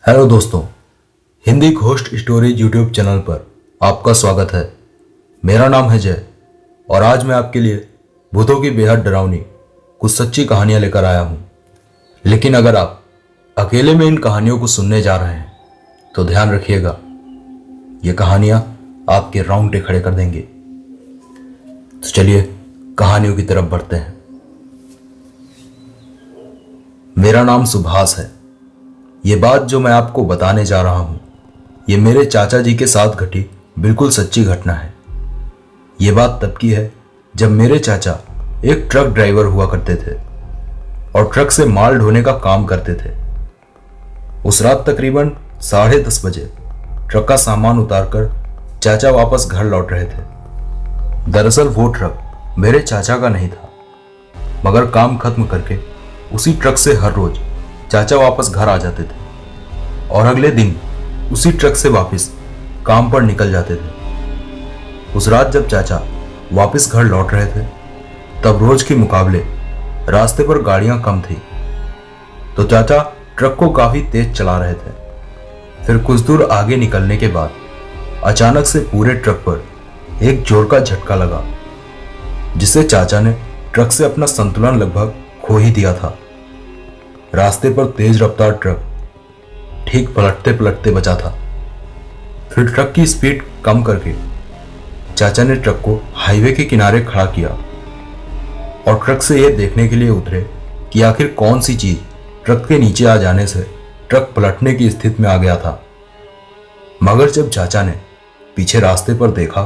Hello दोस्तों, Hindi ghost stories YouTube channel पर आपका स्वागत है। मेरा नाम है जय और आज मैं आपके लिए भूतों की बेहद डरावनी कुछ सच्ची कहानियां लेकर आया हूं। लेकिन अगर आप अकेले में इन कहानियों को सुनने जा रहे हैं तो ध्यान रखिएगा, ये कहानियां आपके रोंगटे खड़े कर देंगे। तो चलिए कहानियों की तरफ बढ़ते हैं। मेरा नाम सुभाष है। ये बात जो मैं आपको बताने जा रहा हूं, ये मेरे चाचा जी के साथ घटी बिल्कुल सच्ची घटना है। ये बात तब की है जब मेरे चाचा एक ट्रक ड्राइवर हुआ करते थे और ट्रक से माल ढोने का काम करते थे। उस रात तकरीबन 10:30 बजे ट्रक का सामान उतारकर चाचा वापस घर लौट रहे थे। दरअसल वो ट्रक मेरे चाचा का नहीं था, मगर काम खत्म करके उसी ट्रक से हर रोज चाचा वापस घर आ जाते थे और अगले दिन उसी ट्रक से वापस काम पर निकल जाते थे। उस रात जब चाचा वापस घर लौट रहे थे तब रोज के मुकाबले रास्ते पर गाड़ियां कम थी, तो चाचा ट्रक को काफी तेज चला रहे थे। फिर कुछ दूर आगे निकलने के बाद अचानक से पूरे ट्रक पर एक जोर का झटका लगा, जिससे चाचा ने ट्रक से अपना संतुलन लगभग खो ही दिया था। रास्ते पर तेज रफ्तार ट्रक ठीक पलटते पलटते बचा था। फिर ट्रक की स्पीड कम करके चाचा ने ट्रक को हाईवे के किनारे खड़ा किया और ट्रक से यह देखने के लिए उतरे कि आखिर कौन सी चीज ट्रक के नीचे आ जाने से ट्रक पलटने की स्थिति में आ गया था। मगर जब चाचा ने पीछे रास्ते पर देखा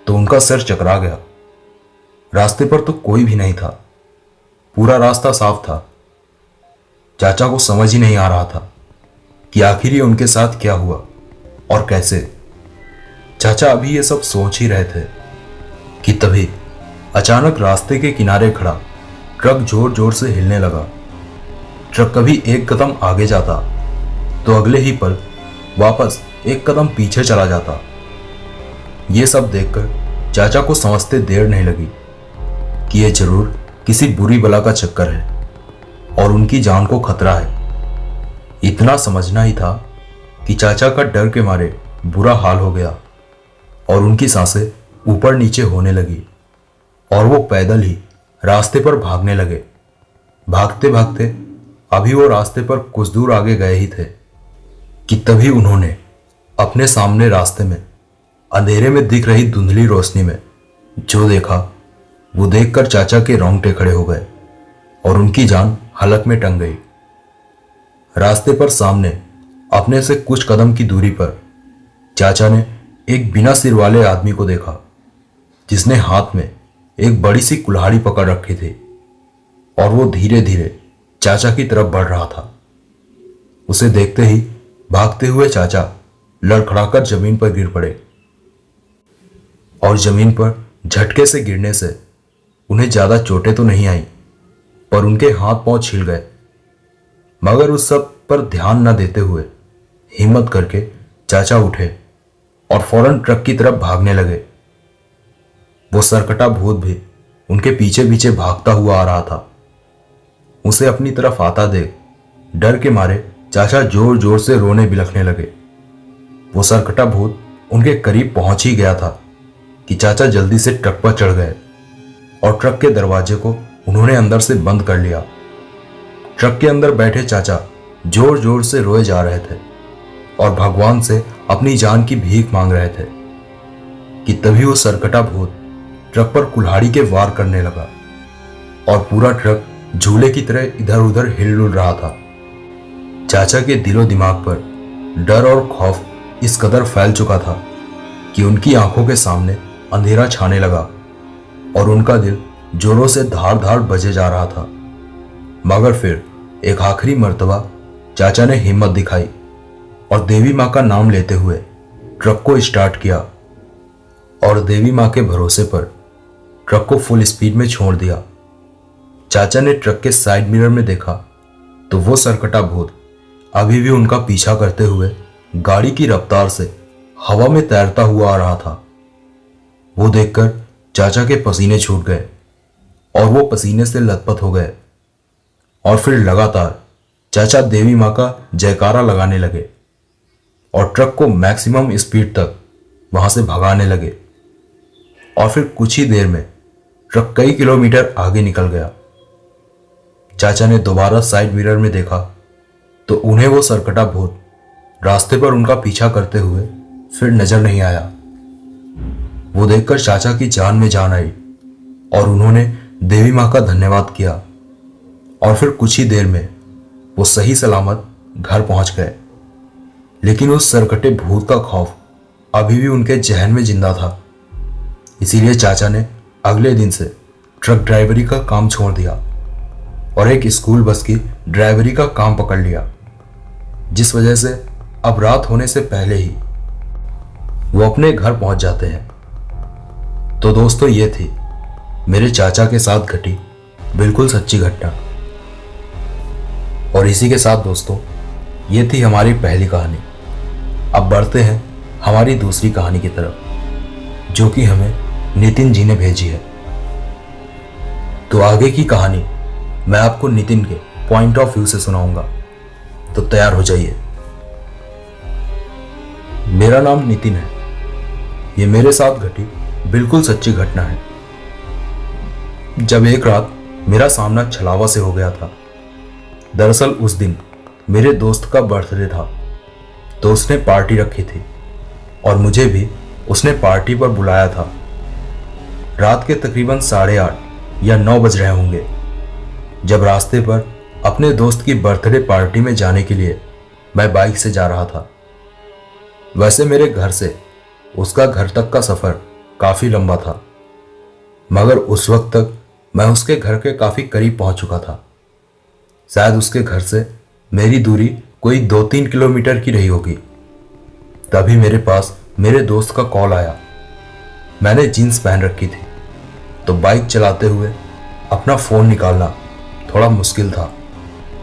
तो उनका सिर चकरा गया। रास्ते पर तो कोई भी नहीं था, पूरा रास्ता साफ था। चाचा को समझ ही नहीं आ रहा था कि आखिर ये उनके साथ क्या हुआ और कैसे। चाचा अभी ये सब सोच ही रहे थे कि तभी अचानक रास्ते के किनारे खड़ा ट्रक जोर जोर से हिलने लगा। ट्रक कभी एक कदम आगे जाता तो अगले ही पल वापस एक कदम पीछे चला जाता। ये सब देखकर चाचा को समझते देर नहीं लगी कि यह जरूर किसी बुरी बला का चक्कर है और उनकी जान को खतरा है। इतना समझना ही था कि चाचा का डर के मारे बुरा हाल हो गया और उनकी सांसें ऊपर नीचे होने लगी और वो पैदल ही रास्ते पर भागने लगे। भागते भागते अभी वो रास्ते पर कुछ दूर आगे गए ही थे कि तभी उन्होंने अपने सामने रास्ते में अंधेरे में दिख रही धुंधली रोशनी में जो देखा, वो देखकर चाचा के रोंगटे खड़े हो गए और उनकी जान हलक में टंग गई। रास्ते पर सामने अपने से कुछ कदम की दूरी पर चाचा ने एक बिना सिर वाले आदमी को देखा, जिसने हाथ में एक बड़ी सी कुल्हाड़ी पकड़ रखी थी और वो धीरे धीरे चाचा की तरफ बढ़ रहा था। उसे देखते ही भागते हुए चाचा लड़खड़ाकर जमीन पर गिर पड़े और जमीन पर झटके से गिरने से उन्हें ज्यादा चोटें तो नहीं आई, पर उनके हाथ पांव छिल गए। मगर उस सब पर ध्यान न देते हुए हिम्मत करके चाचा उठे और फौरन ट्रक की तरफ भागने लगे। वो सरकटा भूत भी उनके पीछे पीछे भागता हुआ आ रहा था। उसे अपनी तरफ आता देख डर के मारे चाचा जोर जोर से रोने बिलखने लगे। वो सरकटा भूत उनके करीब पहुंच ही गया था कि चाचा जल्दी से ट्रक पर चढ़ गए और ट्रक के दरवाजे को उन्होंने अंदर से बंद कर लिया। ट्रक के अंदर बैठे चाचा जोर जोर से रोए जा रहे थे और भगवान से अपनी जान की भीख मांग रहे थे कि तभी वो सरकटा भूत ट्रक पर कुल्हाड़ी के वार करने लगा और पूरा ट्रक झूले की तरह इधर उधर हिल डुल रहा था। चाचा के दिलो दिमाग पर डर और खौफ इस कदर फैल चुका था कि उनकी आंखों के सामने अंधेरा छाने लगा और उनका दिल जोरों से धार धार बजे जा रहा था। मगर फिर एक आखिरी मर्तबा चाचा ने हिम्मत दिखाई और देवी माँ का नाम लेते हुए ट्रक को स्टार्ट किया और देवी माँ के भरोसे पर ट्रक को फुल स्पीड में छोड़ दिया। चाचा ने ट्रक के साइड मिरर में देखा तो वो सरकटा भूत अभी भी उनका पीछा करते हुए गाड़ी की रफ्तार से हवा में तैरता हुआ आ रहा था। वो देखकर चाचा के पसीने छूट गए और वो पसीने से लथपथ हो गए और फिर लगातार चाचा देवी माँ का जयकारा लगाने लगे और ट्रक को मैक्सिमम स्पीड तक वहां से भगाने लगे। और फिर कुछ ही देर में ट्रक कई किलोमीटर आगे निकल गया। चाचा ने दोबारा साइड मिरर में देखा तो उन्हें वो सरकटा भूत रास्ते पर उनका पीछा करते हुए फिर नजर नहीं आया। वो देखकर चाचा की जान में जान आई और उन्होंने देवी माँ का धन्यवाद किया। और फिर कुछ ही देर में वो सही सलामत घर पहुंच गए। लेकिन उस सरकटे भूत का खौफ अभी भी उनके जहन में जिंदा था। इसीलिए चाचा ने अगले दिन से ट्रक ड्राइवरी का काम छोड़ दिया और एक स्कूल बस की ड्राइवरी का काम पकड़ लिया, जिस वजह से अब रात होने से पहले ही वो अपने घर पहुंच जाते हैं। तो दोस्तों, ये थी मेरे चाचा के साथ घटी बिल्कुल सच्ची घटना। और इसी के साथ दोस्तों, ये थी हमारी पहली कहानी। अब बढ़ते हैं हमारी दूसरी कहानी की तरफ, जो कि हमें नितिन जी ने भेजी है। तो आगे की कहानी मैं आपको नितिन के पॉइंट ऑफ व्यू से सुनाऊंगा, तो तैयार हो जाइए। मेरा नाम नितिन है। ये मेरे साथ घटी बिल्कुल सच्ची घटना है। जब एक रात मेरा सामना छलावा से हो गया था। दरअसल उस दिन मेरे दोस्त का बर्थडे था, तो उसने पार्टी रखी थी और मुझे भी उसने पार्टी पर बुलाया था। रात के तकरीबन 8:30 या 9 बज रहे होंगे जब रास्ते पर अपने दोस्त की बर्थडे पार्टी में जाने के लिए मैं बाइक से जा रहा था। वैसे मेरे घर से उसका घर तक का सफ़र काफ़ी लंबा था, मगर उस वक्त तक मैं उसके घर के काफ़ी करीब पहुंच चुका था। शायद उसके घर से मेरी दूरी कोई 2-3 किलोमीटर की रही होगी। तभी मेरे पास मेरे दोस्त का कॉल आया। मैंने जीन्स पहन रखी थी, तो बाइक चलाते हुए अपना फ़ोन निकालना थोड़ा मुश्किल था।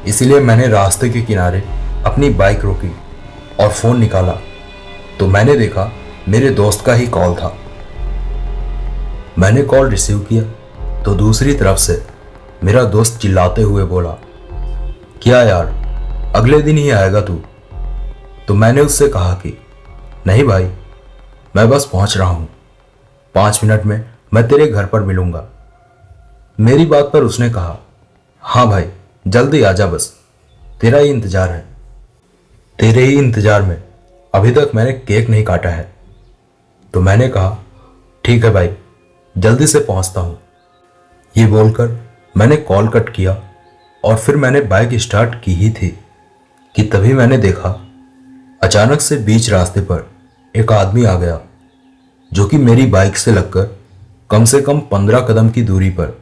इसीलिए मैंने रास्ते के किनारे अपनी बाइक रोकी और फ़ोन निकाला, तो मैंने देखा मेरे दोस्त का ही कॉल था। मैंने कॉल रिसीव किया तो दूसरी तरफ से मेरा दोस्त चिल्लाते हुए बोला, क्या यार, अगले दिन ही आएगा तू? तो मैंने उससे कहा कि नहीं भाई, मैं बस पहुंच रहा हूं, 5 मिनट में मैं तेरे घर पर मिलूंगा। मेरी बात पर उसने कहा, हाँ भाई जल्दी आजा, बस तेरा ही इंतजार है। तेरे ही इंतजार में अभी तक मैंने केक नहीं काटा है। तो मैंने कहा, ठीक है भाई, जल्दी से पहुंचता हूं। ये बोलकर मैंने कॉल कट किया और फिर मैंने बाइक स्टार्ट की ही थी कि तभी मैंने देखा अचानक से बीच रास्ते पर एक आदमी आ गया, जो कि मेरी बाइक से लगकर कम से कम 15 कदम की दूरी पर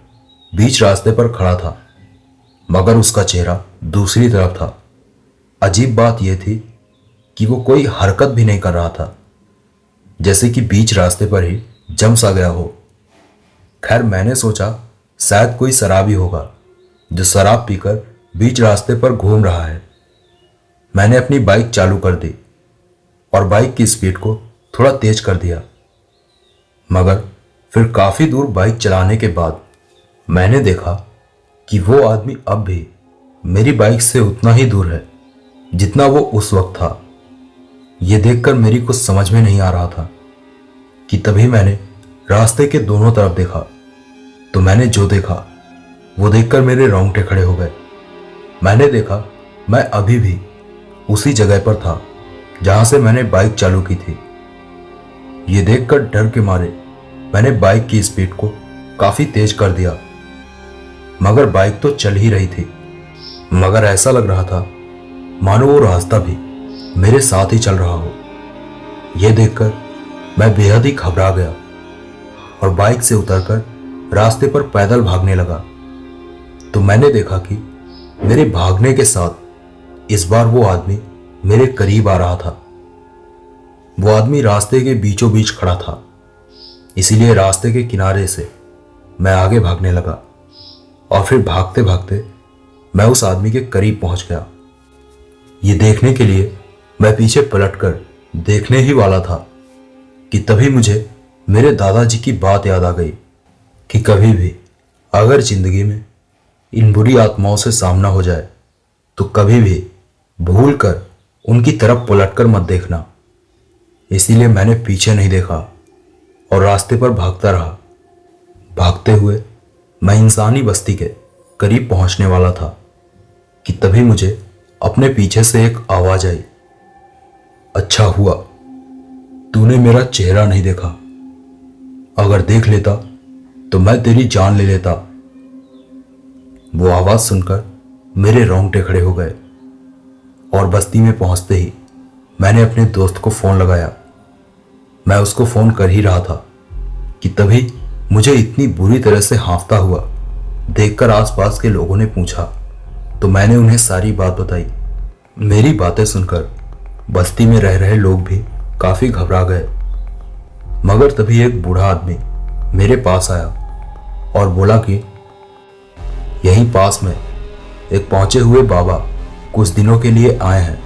बीच रास्ते पर खड़ा था, मगर उसका चेहरा दूसरी तरफ था। अजीब बात यह थी कि वो कोई हरकत भी नहीं कर रहा था, जैसे कि बीच रास्ते पर ही जम सा गया हो। खैर, मैंने सोचा शायद कोई शराबी होगा जो शराब पीकर बीच रास्ते पर घूम रहा है। मैंने अपनी बाइक चालू कर दी और बाइक की स्पीड को थोड़ा तेज कर दिया, मगर फिर काफ़ी दूर बाइक चलाने के बाद मैंने देखा कि वो आदमी अब भी मेरी बाइक से उतना ही दूर है जितना वो उस वक्त था। ये देखकर मेरी कुछ समझ में नहीं आ रहा था कि तभी मैंने रास्ते के दोनों तरफ देखा, तो मैंने जो देखा वो देखकर मेरे रोंगटे खड़े हो गए। मैंने देखा मैं अभी भी उसी जगह पर था जहां से मैंने बाइक चालू की थी। ये देखकर डर के मारे मैंने बाइक की स्पीड को काफी तेज कर दिया, मगर बाइक तो चल ही रही थी। मगर ऐसा लग रहा था मानो वो रास्ता भी मेरे साथ ही चल रहा हो। यह देखकर मैं बेहद ही घबरा गया और बाइक से उतरकर रास्ते पर पैदल भागने लगा। तो मैंने देखा कि मेरे भागने के साथ इस बार वो आदमी मेरे करीब आ रहा था। वो आदमी रास्ते के बीचों बीच खड़ा था, इसीलिए रास्ते के किनारे से मैं आगे भागने लगा और फिर भागते भागते मैं उस आदमी के करीब पहुंच गया। ये देखने के लिए मैं पीछे पलटकर देखने ही वाला था कि तभी मुझे मेरे दादाजी की बात याद आ गई कि कभी भी अगर जिंदगी में इन बुरी आत्माओं से सामना हो जाए तो कभी भी भूल कर उनकी तरफ पलटकर मत देखना। इसीलिए मैंने पीछे नहीं देखा और रास्ते पर भागता रहा। भागते हुए मैं इंसानी बस्ती के करीब पहुंचने वाला था कि तभी मुझे अपने पीछे से एक आवाज आई, अच्छा हुआ तूने मेरा चेहरा नहीं देखा, अगर देख लेता तो मैं तेरी जान ले लेता। वो आवाज सुनकर मेरे रोंगटे खड़े हो गए और बस्ती में पहुंचते ही मैंने अपने दोस्त को फोन लगाया। मैं उसको फोन कर ही रहा था कि तभी मुझे इतनी बुरी तरह से हाँफता हुआ देखकर आसपास के लोगों ने पूछा, तो मैंने उन्हें सारी बात बताई। मेरी बातें सुनकर बस्ती में रह रहे लोग भी काफी घबरा गए, मगर तभी एक बूढ़ा आदमी मेरे पास आया और बोला कि यहीं पास में एक पहुंचे हुए बाबा कुछ दिनों के लिए आए हैं,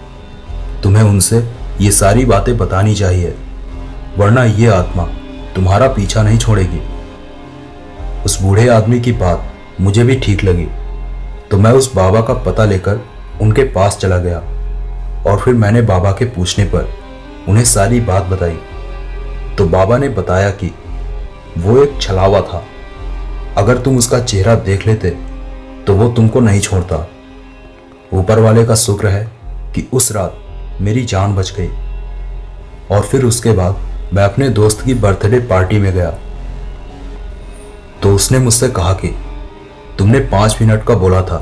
तुम्हें उनसे ये सारी बातें बतानी चाहिए, वरना ये आत्मा तुम्हारा पीछा नहीं छोड़ेगी। उस बूढ़े आदमी की बात मुझे भी ठीक लगी, तो मैं उस बाबा का पता लेकर उनके पास चला गया और फिर मैंने बाबा के पूछने पर उन्हें सारी बात बताई। तो बाबा ने बताया कि वो एक छलावा था, अगर तुम उसका चेहरा देख लेते तो वो तुमको नहीं छोड़ता। ऊपर वाले का शुक्र है कि उस रात मेरी जान बच गई। और फिर उसके बाद मैं अपने दोस्त की बर्थडे पार्टी में गया, तो उसने मुझसे कहा कि तुमने 5 मिनट का बोला था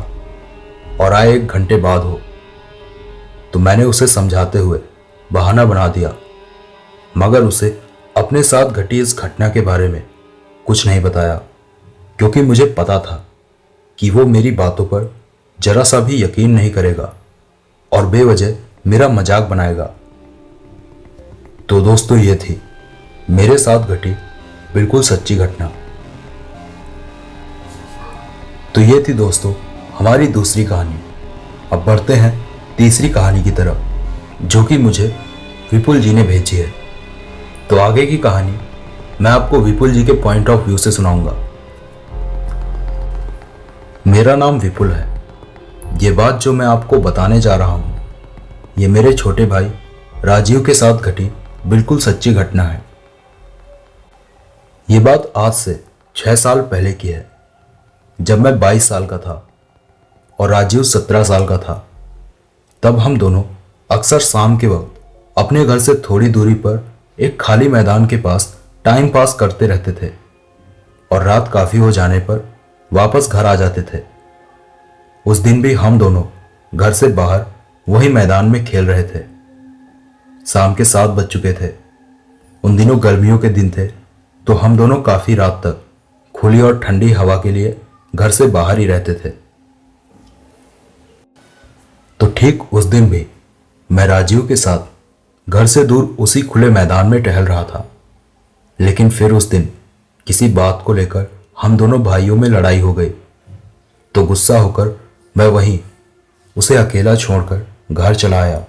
और आए 1 घंटे बाद हो। तो मैंने उसे समझाते हुए बहाना बना दिया, मगर उसे अपने साथ घटी इस घटना के बारे में कुछ नहीं बताया, क्योंकि मुझे पता था कि वो मेरी बातों पर जरा सा भी यकीन नहीं करेगा और बेवजह मेरा मजाक बनाएगा। तो दोस्तों, ये थी मेरे साथ घटी बिल्कुल सच्ची घटना। तो ये थी दोस्तों हमारी दूसरी कहानी। अब बढ़ते हैं तीसरी कहानी की तरफ, जो कि मुझे विपुल जी ने भेजी है। तो आगे की कहानी मैं आपको विपुल जी के पॉइंट ऑफ व्यू से सुनाऊंगा। मेरा नाम विपुल है। ये बात जो मैं आपको बताने जा रहा हूं, ये मेरे छोटे भाई राजीव के साथ घटी बिल्कुल सच्ची घटना है। ये बात आज से 6 साल पहले की है, जब मैं 22 साल का था और राजीव 17 साल का था। तब हम दोनों अक्सर शाम के वक्त अपने घर से थोड़ी दूरी पर एक खाली मैदान के पास टाइम पास करते रहते थे और रात काफी हो जाने पर वापस घर आ जाते थे। उस दिन भी हम दोनों घर से बाहर वही मैदान में खेल रहे थे। शाम के 7 बज चुके थे। उन दिनों गर्मियों के दिन थे, तो हम दोनों काफी रात तक खुली और ठंडी हवा के लिए घर से बाहर ही रहते थे। तो ठीक उस दिन भी मैं राजीव के साथ घर से दूर उसी खुले मैदान में टहल रहा था। लेकिन फिर उस दिन किसी बात को लेकर हम दोनों भाइयों में लड़ाई हो गई। तो गुस्सा होकर मैं वहीं उसे अकेला छोड़कर घर चला आया,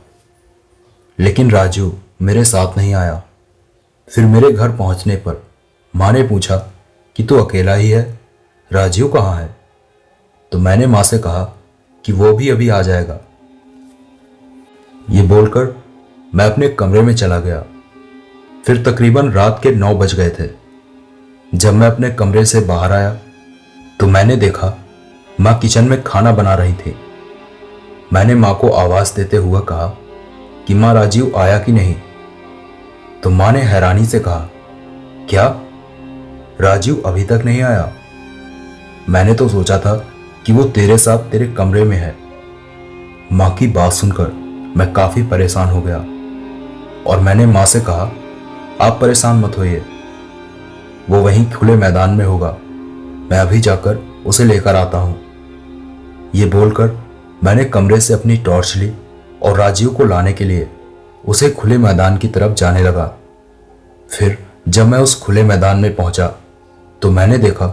लेकिन राजू मेरे साथ नहीं आया। फिर मेरे घर पहुंचने पर माँ ने पूछा कि तू अकेला ही है, राजीव कहाँ है? तो मैंने माँ से कहा कि वो भी अभी आ जाएगा। ये बोलकर मैं अपने कमरे में चला गया। फिर तकरीबन रात के 9 बज गए थे। जब मैं अपने कमरे से बाहर आया तो मैंने देखा माँ किचन में खाना बना रही थी। मैंने माँ को आवाज देते हुए कहा कि माँ, राजीव आया कि नहीं? तो माँ ने हैरानी से कहा, क्या राजीव अभी तक नहीं आया? मैंने तो सोचा था कि वो तेरे साथ तेरे कमरे में है। माँ की बात सुनकर मैं काफी परेशान हो गया और मैंने माँ से कहा, आप परेशान मत होइए, वो वहीं खुले मैदान में होगा, मैं अभी जाकर उसे लेकर आता हूं। ये बोलकर मैंने कमरे से अपनी टॉर्च ली और राजीव को लाने के लिए उसे खुले मैदान की तरफ जाने लगा। फिर जब मैं उस खुले मैदान में पहुंचा तो मैंने देखा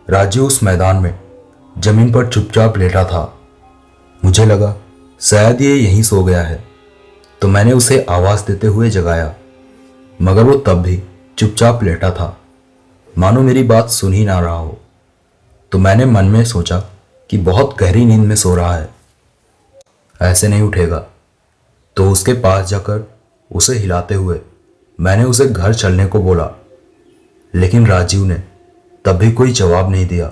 राजीव उस मैदान में जमीन पर चुपचाप लेटा था। मुझे लगा शायद ये यहीं सो गया है, तो मैंने उसे आवाज देते हुए जगाया, मगर वो तब भी चुपचाप लेटा था, मानो मेरी बात सुन ही ना रहा हो। तो मैंने मन में सोचा कि बहुत गहरी नींद में सो रहा है। ऐसे नहीं उठेगा। तो उसके पास जाकर उसे हिलाते हुए मैंने उसे घर चलने को बोला, लेकिन राजीव ने तब भी कोई जवाब नहीं दिया।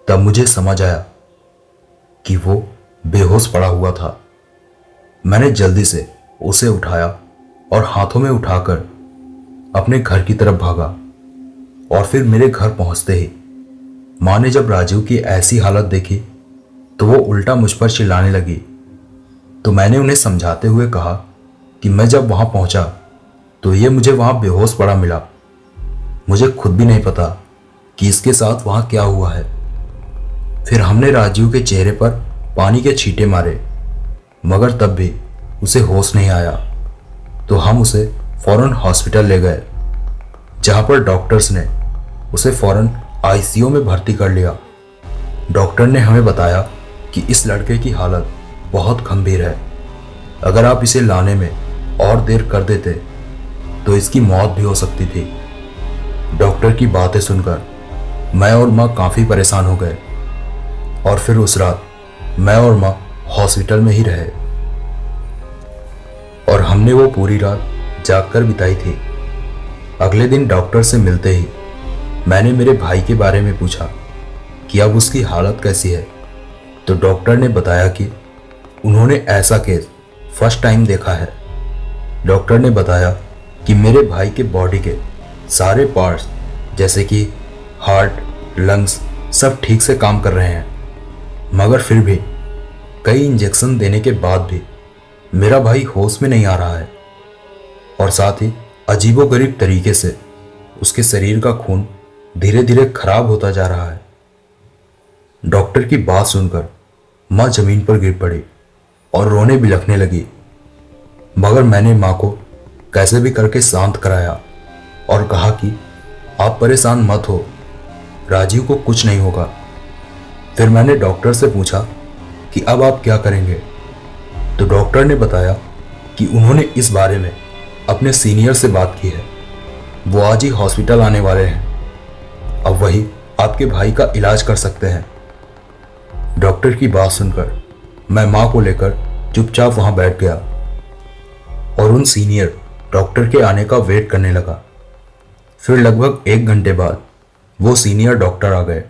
तब मुझे समझ आया कि वो बेहोश पड़ा हुआ था। मैंने जल्दी से उसे उठाया और हाथों में उठाकर अपने घर की तरफ भागा। और फिर मेरे घर पहुंचते ही माँ ने जब राजीव की ऐसी हालत देखी तो वो उल्टा मुझ पर चिल्लाने लगी। तो मैंने उन्हें समझाते हुए कहा कि मैं जब वहां पहुंचा तो ये मुझे वहां बेहोश पड़ा मिला। मुझे खुद भी नहीं पता कि इसके साथ वहां क्या हुआ है। फिर हमने राजीव के चेहरे पर पानी के छींटे मारे, मगर तब भी उसे होश नहीं आया। तो हम उसे फौरन हॉस्पिटल ले गए, जहां पर डॉक्टर्स ने उसे फौरन आईसीयू में भर्ती कर लिया। डॉक्टर ने हमें बताया कि इस लड़के की हालत बहुत गंभीर है। अगर आप इसे लाने में और देर कर देते तो इसकी मौत भी हो सकती थी। डॉक्टर की बातें सुनकर मैं और माँ काफ़ी परेशान हो गए और फिर उस रात मैं और माँ हॉस्पिटल में ही रहे और हमने वो पूरी रात जागकर बिताई थी। अगले दिन डॉक्टर से मिलते ही मैंने मेरे भाई के बारे में पूछा कि अब उसकी हालत कैसी है। तो डॉक्टर ने बताया कि उन्होंने ऐसा केस फर्स्ट टाइम देखा है। डॉक्टर ने बताया कि मेरे भाई के बॉडी के सारे पार्ट्स जैसे कि हार्ट, लंग्स सब ठीक से काम कर रहे हैं, मगर फिर भी कई इंजेक्शन देने के बाद भी मेरा भाई होश में नहीं आ रहा है और साथ ही अजीबोगरीब तरीके से उसके शरीर का खून धीरे धीरे खराब होता जा रहा है। डॉक्टर की बात सुनकर माँ जमीन पर गिर पड़ी और रोने बिलखने लगी, मगर मैंने माँ को कैसे भी करके शांत कराया और कहा कि आप परेशान मत हो, राजीव को कुछ नहीं होगा। फिर मैंने डॉक्टर से पूछा कि अब आप क्या करेंगे। तो डॉक्टर ने बताया कि उन्होंने इस बारे में अपने सीनियर से बात की है, वो आज ही हॉस्पिटल आने वाले हैं। अब वही आपके भाई का इलाज कर सकते हैं। डॉक्टर की बात सुनकर मैं माँ को लेकर चुपचाप वहां बैठ गया और उन सीनियर डॉक्टर के आने का वेट करने लगा। फिर लगभग 1 घंटे बाद वो सीनियर डॉक्टर आ गए।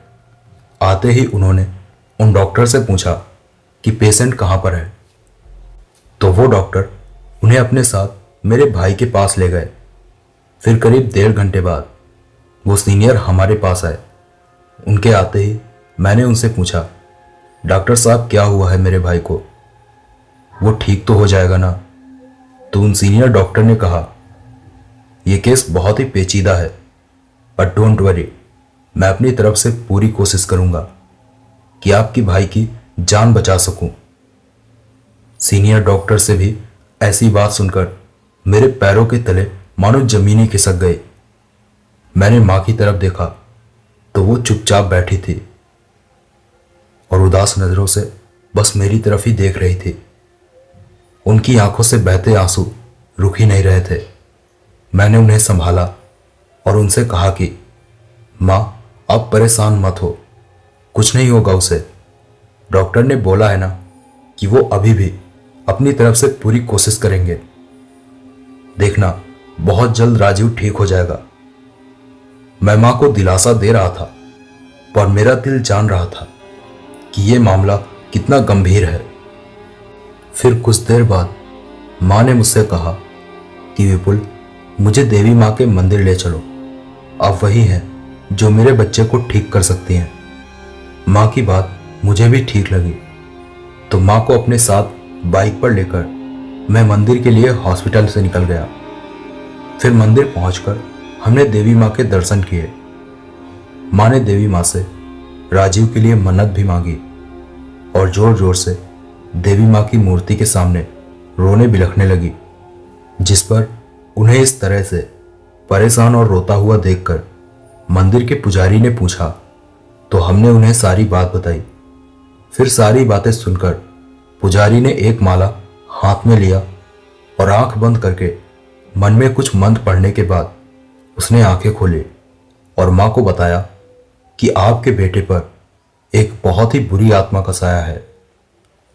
आते ही उन्होंने उन डॉक्टर से पूछा कि पेशेंट कहाँ पर है। तो वो डॉक्टर उन्हें अपने साथ मेरे भाई के पास ले गए। फिर करीब 1.5 घंटे बाद वो सीनियर हमारे पास आए। उनके आते ही मैंने उनसे पूछा, डॉक्टर साहब क्या हुआ है मेरे भाई को, वो ठीक तो हो जाएगा ना। तो उन सीनियर डॉक्टर ने कहा, यह केस बहुत ही पेचीदा है, बट डोंट वरी, मैं अपनी तरफ से पूरी कोशिश करूंगा कि आपकी भाई की जान बचा सकूं। सीनियर डॉक्टर से भी ऐसी बात सुनकर मेरे पैरों के तले मानो जमीनें खिसक गई। मैंने मां की तरफ देखा तो वो चुपचाप बैठी थी और उदास नजरों से बस मेरी तरफ ही देख रही थी। उनकी आंखों से बहते आंसू रुक ही नहीं रहे थे। मैंने उन्हें संभाला और उनसे कहा कि मां, आप परेशान मत हो, कुछ नहीं होगा उसे। डॉक्टर ने बोला है ना कि वो अभी भी अपनी तरफ से पूरी कोशिश करेंगे। देखना, बहुत जल्द राजीव ठीक हो जाएगा। मैं मां को दिलासा दे रहा था, पर मेरा दिल जान रहा था कि यह मामला कितना गंभीर है। फिर कुछ देर बाद मां ने मुझसे कहा कि विपुल, मुझे देवी मां के मंदिर ले चलो, आप वही हैं जो मेरे बच्चे को ठीक कर सकती हैं। मां की बात मुझे भी ठीक लगी, तो मां को अपने साथ बाइक पर लेकर मैं मंदिर के लिए हॉस्पिटल से निकल गया। फिर मंदिर पहुंचकर हमने देवी मां के दर्शन किए। मां ने देवी मां से राजीव के लिए मन्नत भी मांगी और जोर जोर से देवी मां की मूर्ति के सामने रोने बिलखने लगी, जिस पर उन्हें इस तरह से परेशान और रोता हुआ देखकर मंदिर के पुजारी ने पूछा, तो हमने उन्हें सारी बात बताई। फिर सारी बातें सुनकर पुजारी ने एक माला हाथ में लिया और आंख बंद करके मन में कुछ मंत्र पढ़ने के बाद उसने आंखें खोली और मां को बताया कि आपके बेटे पर एक बहुत ही बुरी आत्मा का साया है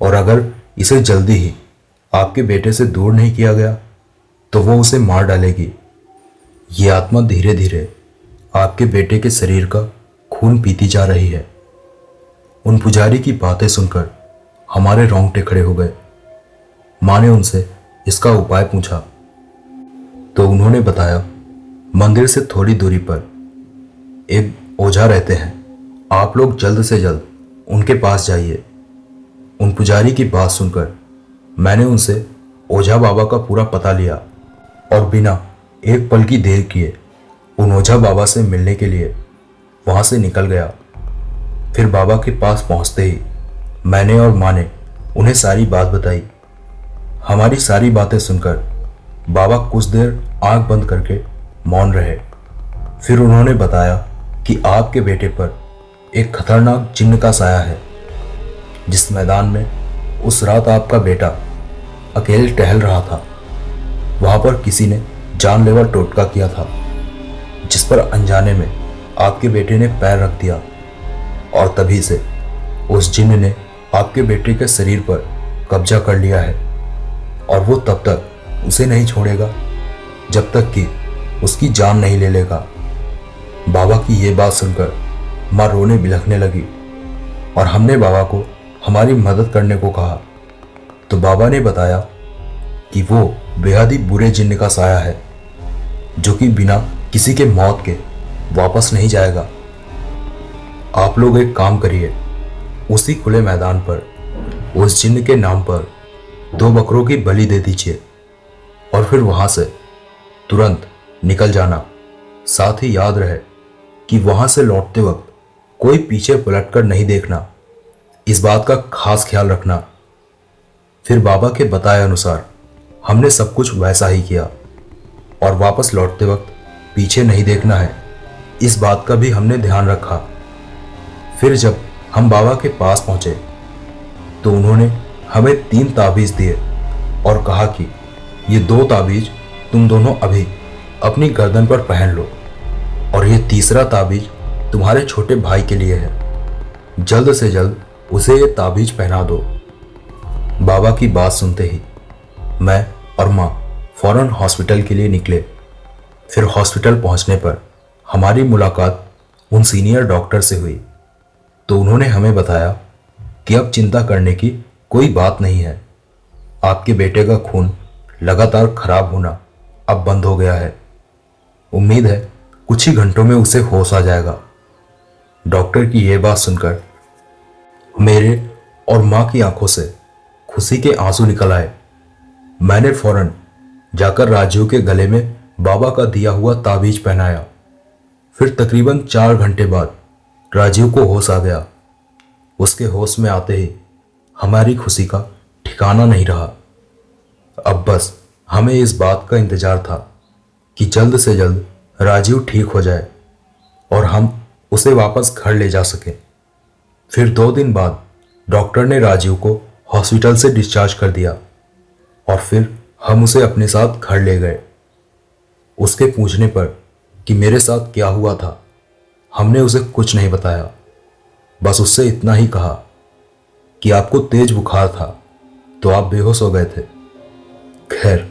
और अगर इसे जल्दी ही आपके बेटे से दूर नहीं किया गया तो वो उसे मार डालेगी। ये आत्मा धीरे धीरे आपके बेटे के शरीर का खून पीती जा रही है। उन पुजारी की बातें सुनकर हमारे रोंगटे खड़े हो गए। माँ ने उनसे इसका उपाय पूछा तो उन्होंने बताया, मंदिर से थोड़ी दूरी पर एक ओझा रहते हैं, आप लोग जल्द से जल्द उनके पास जाइए। उन पुजारी की बात सुनकर मैंने उनसे ओझा बाबा का पूरा पता लिया और बिना एक पल की देर किए उन ओझा बाबा से मिलने के लिए वहां से निकल गया। फिर बाबा के पास पहुंचते ही मैंने और माँ ने उन्हें सारी बात बताई। हमारी सारी बातें सुनकर बाबा कुछ देर आंख बंद करके मौन रहे। फिर उन्होंने बताया कि आपके बेटे पर एक खतरनाक जिन्न का साया है। जिस मैदान में उस रात आपका बेटा अकेले टहल रहा था, वहां पर किसी ने जानलेवा टोटका किया था, जिस पर अनजाने में आपके बेटे ने पैर रख दिया और तभी से उस जिन्न ने आपके बेटे के शरीर पर कब्जा कर लिया है और वो तब तक उसे नहीं छोड़ेगा जब तक कि उसकी जान नहीं ले लेगा। बाबा की ये बात सुनकर माँ रोने बिलखने लगी और हमने बाबा को हमारी मदद करने को कहा तो बाबा ने बताया कि वो बेहद ही बुरे जिन्न का साया है जो कि बिना किसी के मौत के वापस नहीं जाएगा। आप लोग एक काम करिए, उसी खुले मैदान पर उस जिन्न के नाम पर 2 बकरों की बलि दे दीजिए और फिर वहां से तुरंत निकल जाना। साथ ही याद रहे कि वहां से लौटते वक्त कोई पीछे पलटकर नहीं देखना, इस बात का खास ख्याल रखना। फिर बाबा के बताए अनुसार हमने सब कुछ वैसा ही किया और वापस लौटते वक्त पीछे नहीं देखना है, इस बात का भी हमने ध्यान रखा। फिर जब हम बाबा के पास पहुंचे तो उन्होंने हमें 3 ताबीज दिए और कहा कि ये 2 ताबीज तुम दोनों अभी अपनी गर्दन पर पहन लो और ये तीसरा ताबीज तुम्हारे छोटे भाई के लिए है, जल्द से जल्द उसे ये ताबीज पहना दो। बाबा की बात सुनते ही मैं और माँ फौरन हॉस्पिटल के लिए निकले। फिर हॉस्पिटल पहुंचने पर हमारी मुलाकात उन सीनियर डॉक्टर से हुई तो उन्होंने हमें बताया कि अब चिंता करने की कोई बात नहीं है, आपके बेटे का खून लगातार खराब होना अब बंद हो गया है। उम्मीद है कुछ ही घंटों में उसे होश आ जाएगा। डॉक्टर की यह बात सुनकर मेरे और माँ की आंखों से खुशी के आंसू निकल आए। मैंने फौरन जाकर राजीव के गले में बाबा का दिया हुआ ताबीज पहनाया। फिर तकरीबन 4 घंटे बाद राजीव को होश आ गया। उसके होश में आते ही हमारी खुशी का ठिकाना नहीं रहा। अब बस हमें इस बात का इंतजार था कि जल्द से जल्द राजीव ठीक हो जाए और हम उसे वापस घर ले जा सकें। फिर 2 दिन बाद डॉक्टर ने राजीव को हॉस्पिटल से डिस्चार्ज कर दिया और फिर हम उसे अपने साथ घर ले गए। उसके पूछने पर कि मेरे साथ क्या हुआ था, हमने उसे कुछ नहीं बताया, बस उससे इतना ही कहा कि आपको तेज बुखार था तो आप बेहोश हो गए थे। खैर,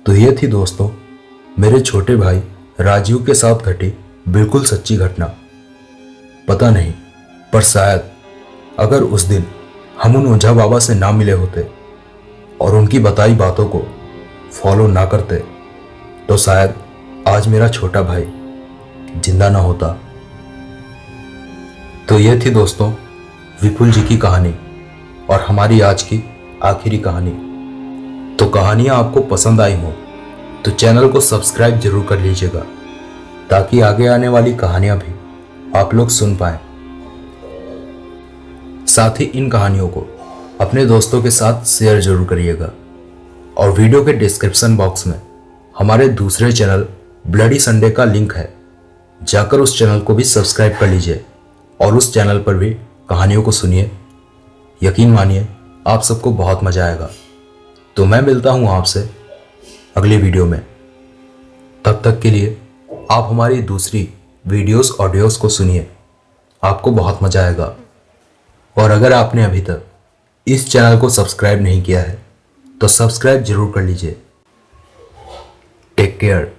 तो ये थी दोस्तों मेरे छोटे भाई राजीव के साथ घटी बिल्कुल सच्ची घटना। पता नहीं, पर शायद अगर उस दिन हम उन ओझा बाबा से ना मिले होते और उनकी बताई बातों को फॉलो ना करते तो शायद आज मेरा छोटा भाई जिंदा ना होता। तो ये थी दोस्तों विपुल जी की कहानी और हमारी आज की आखिरी कहानी। तो कहानियाँ आपको पसंद आई हो तो चैनल को सब्सक्राइब जरूर कर लीजिएगा ताकि आगे आने वाली कहानियाँ भी आप लोग सुन पाएं। साथ ही इन कहानियों को अपने दोस्तों के साथ शेयर जरूर करिएगा और वीडियो के डिस्क्रिप्शन बॉक्स में हमारे दूसरे चैनल ब्लडी संडे का लिंक है, जाकर उस चैनल को भी सब्सक्राइब कर लीजिए और उस चैनल पर भी कहानियों को सुनिए। यकीन मानिए आप सबको बहुत मजा आएगा। तो मैं मिलता हूँ आपसे अगली वीडियो में। तब तक के लिए आप हमारी दूसरी वीडियोस ऑडियोस को सुनिए, आपको बहुत मजा आएगा। और अगर आपने अभी तक इस चैनल को सब्सक्राइब नहीं किया है तो सब्सक्राइब जरूर कर लीजिए। Take care.